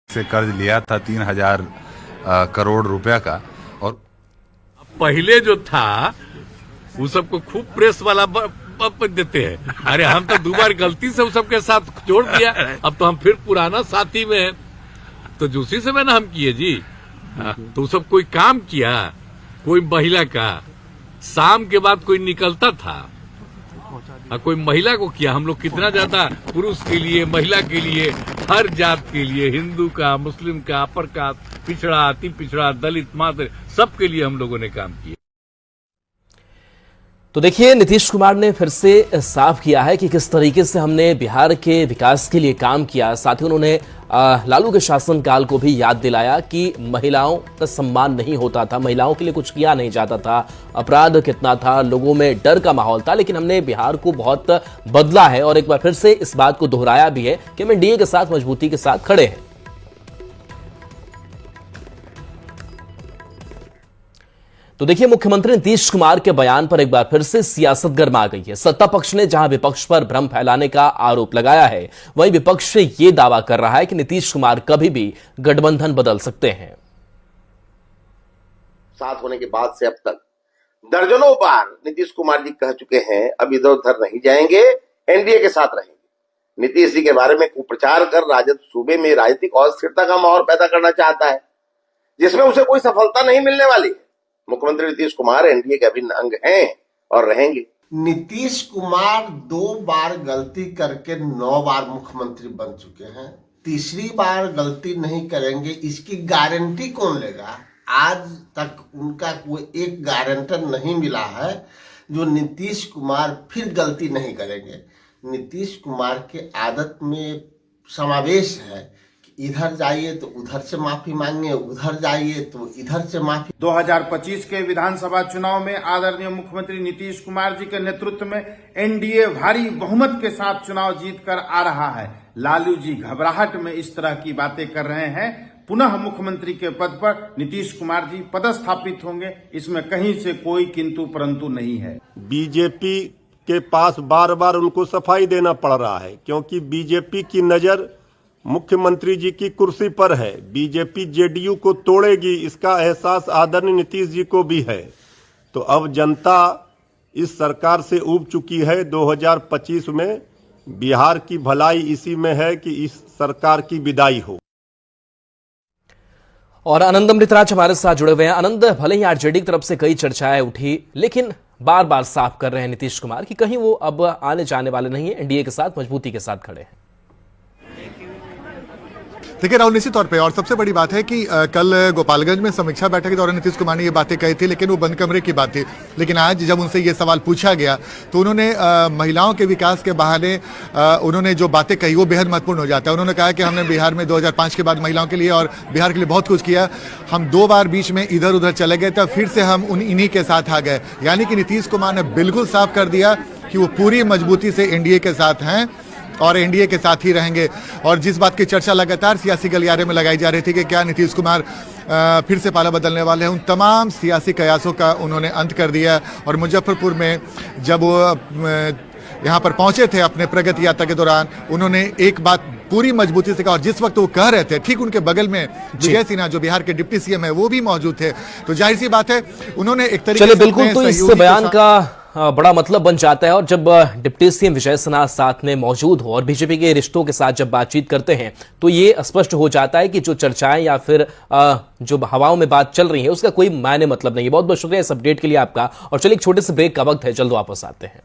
से कर्ज लिया था 3000 करोड़ रुपया का। और पहले जो था वो सबको खूब प्रेस वाला देते हैं। अरे हम तो दोबारा गलती से सबके साथ जोड़ दिया, अब तो हम फिर पुराना साथी में है। तो दूसरी समय ना हम किए जी, तो सब कोई काम किया, कोई महिला का शाम के बाद कोई निकलता था, कोई महिला को किया। हम लोग कितना ज्यादा पुरुष के लिए, महिला के लिए, हर जात के लिए, हिंदू का, मुस्लिम का, अपर कास्ट, पिछड़ा, अति पिछड़ा, दलित, मात्र, सबके लिए हम लोगों ने काम किया। तो देखिए, नीतीश कुमार ने फिर से साफ किया है कि किस तरीके से हमने बिहार के विकास के लिए काम किया। साथ ही उन्होंने लालू के शासनकाल को भी याद दिलाया कि महिलाओं का सम्मान नहीं होता था, महिलाओं के लिए कुछ किया नहीं जाता था, अपराध कितना था, लोगों में डर का माहौल था। लेकिन हमने बिहार को बहुत बदला है और एक बार फिर से इस बात को दोहराया भी है कि हम एनडीए के साथ मजबूती के साथ खड़े हैं। तो देखिए, मुख्यमंत्री नीतीश कुमार के बयान पर एक बार फिर से सियासत गर्मा गई है। सत्ता पक्ष ने जहां विपक्ष पर भ्रम फैलाने का आरोप लगाया है, वहीं विपक्ष ये दावा कर रहा है कि नीतीश कुमार कभी भी गठबंधन बदल सकते हैं। साथ होने के बाद से अब तक दर्जनों बार नीतीश कुमार जी कह चुके हैं, अब इधर उधर नहीं जाएंगे, एनडीए के साथ रहेंगे। नीतीश जी के बारे में कुप्रचार कर राजद सूबे में राजनीतिक अस्थिरता का माहौल पैदा करना चाहता है, जिसमें उसे कोई सफलता नहीं मिलने वाली है। मुख्यमंत्री नीतीश कुमार एनडीए के अभिन्न अंग हैं और रहेंगे। नीतीश कुमार 2 बार गलती करके 9 बार मुख्यमंत्री बन चुके हैं, तीसरी बार गलती नहीं करेंगे इसकी गारंटी कौन लेगा? आज तक उनका कोई एक गारंटर नहीं मिला है जो नीतीश कुमार फिर गलती नहीं करेंगे। नीतीश कुमार के आदत में समावेश है, इधर जाइए तो उधर से माफी मांगे, उधर जाइए तो इधर से माफी। 2025 के विधानसभा चुनाव में आदरणीय मुख्यमंत्री नीतीश कुमार जी के नेतृत्व में एनडीए भारी बहुमत के साथ चुनाव जीतकर आ रहा है। लालू जी घबराहट में इस तरह की बातें कर रहे हैं। पुनः मुख्यमंत्री के पद पर नीतीश कुमार जी पदस्थापित होंगे, इसमें कहीं से कोई किंतु परंतु नहीं है। बीजेपी के पास बार बार उनको सफाई देना पड़ रहा है, क्योंकि बीजेपी की नजर मुख्यमंत्री जी की कुर्सी पर है। बीजेपी जेडीयू को तोड़ेगी, इसका एहसास आदरणीय नीतीश जी को भी है। तो अब जनता इस सरकार से ऊब चुकी है। 2025 में बिहार की भलाई इसी में है कि इस सरकार की विदाई हो। और आनंद अमृतराज हमारे साथ जुड़े हुए हैं। आनंद, भले ही आरजेडी की तरफ से कई चर्चाएं उठी, लेकिन बार बार साफ कर रहे हैं नीतीश कुमार कि कहीं वो अब आने जाने वाले नहीं है, एनडीए के साथ मजबूती के साथ खड़े हैं। देखिए राहुल, निश्चित तौर पे, और सबसे बड़ी बात है कि कल गोपालगंज में समीक्षा बैठक के दौरान नीतीश कुमार ने ये बातें कही थी, लेकिन वो बंद कमरे की बात थी। लेकिन आज जब उनसे ये सवाल पूछा गया तो उन्होंने महिलाओं के विकास के बहाने उन्होंने जो बातें कही वो बेहद महत्वपूर्ण हो जाता है। उन्होंने कहा कि हमने बिहार में 2005 के बाद महिलाओं के लिए और बिहार के लिए बहुत कुछ किया। हम 2 बार बीच में इधर उधर चले गए, तब फिर से हम इन्हीं के साथ आ गए। यानी कि नीतीश कुमार ने बिल्कुल साफ कर दिया कि वो पूरी मजबूती से एनडीए के साथ हैं और एनडीए के साथ ही रहेंगे। और जिस बात की चर्चा लगातार सियासी गलियारे में लगाई जा रही थी कि क्या नीतीश कुमार फिर से पाला बदलने वाले हैं, उन तमाम सियासी कयासों का उन्होंने अंत कर दिया। और मुजफ्फरपुर में जब वो यहाँ पर पहुंचे थे अपने प्रगति यात्रा के दौरान, उन्होंने एक बात पूरी मजबूती से कहा, और जिस वक्त वो कह रहे थे ठीक उनके बगल में विजय सिन्हा जो बिहार के डिप्टी सीएम है वो भी मौजूद थे। तो जाहिर सी बात है उन्होंने एक तरीके से बिल्कुल, तो इस बयान का बड़ा मतलब बन जाता है। और जब डिप्टी सीएम विजय सिन्हा साथ में मौजूद हो और बीजेपी के रिश्तों के साथ जब बातचीत करते हैं, तो ये स्पष्ट हो जाता है कि जो चर्चाएं या फिर जो हवाओं में बात चल रही है उसका कोई मायने मतलब नहीं है। बहुत बहुत शुक्रिया इस अपडेट के लिए आपका। और चलिए, एक छोटे से ब्रेक का वक्त है, जल्द वापस आते हैं।